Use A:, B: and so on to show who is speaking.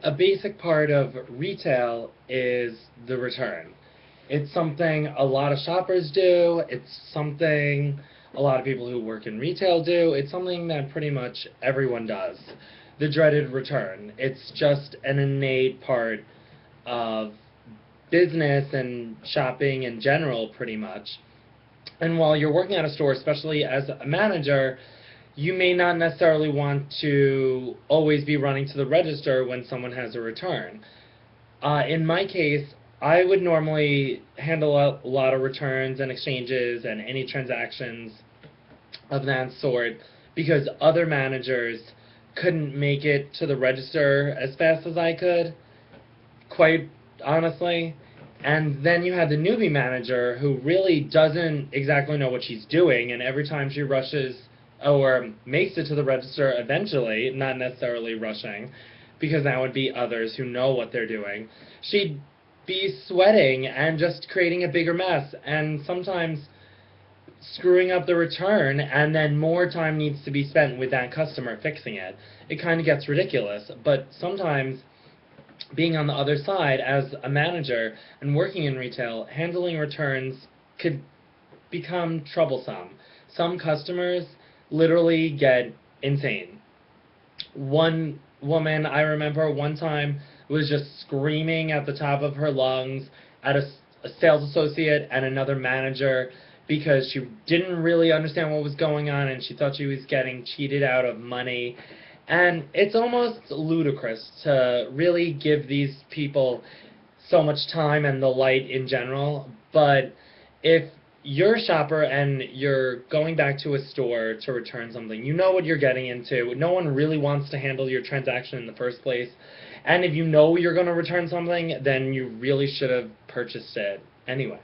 A: A basic part of retail is the return. It's something a lot of shoppers do. It's something a lot of people who work in retail do. It's something that pretty much everyone does. The dreaded return. It's just an innate part of business and shopping in general, pretty much. And while you're working at a store, especially as a manager, you may not necessarily want to always be running to the register when someone has a return. In my case, I would normally handle a lot of returns and exchanges and any transactions of that sort because other managers couldn't make it to the register as fast as I could, quite honestly. And then you had the newbie manager who really doesn't exactly know what she's doing, and every time she rushes or makes it to the register eventually, not necessarily rushing, because that would be others who know what they're doing, she'd be sweating and just creating a bigger mess, and sometimes screwing up the return, and then more time needs to be spent with that customer fixing it. It kind of gets ridiculous, but sometimes being on the other side as a manager and working in retail, handling returns could become troublesome. Some customers literally get insane. One woman I remember one time was just screaming at the top of her lungs at a sales associate and another manager because she didn't really understand what was going on and she thought she was getting cheated out of money. And it's almost ludicrous to really give these people so much time and the light in general, but if you're a shopper and you're going back to a store to return something, you know what you're getting into. No one really wants to handle your transaction in the first place. And if you know you're going to return something, then you really should have purchased it anyway.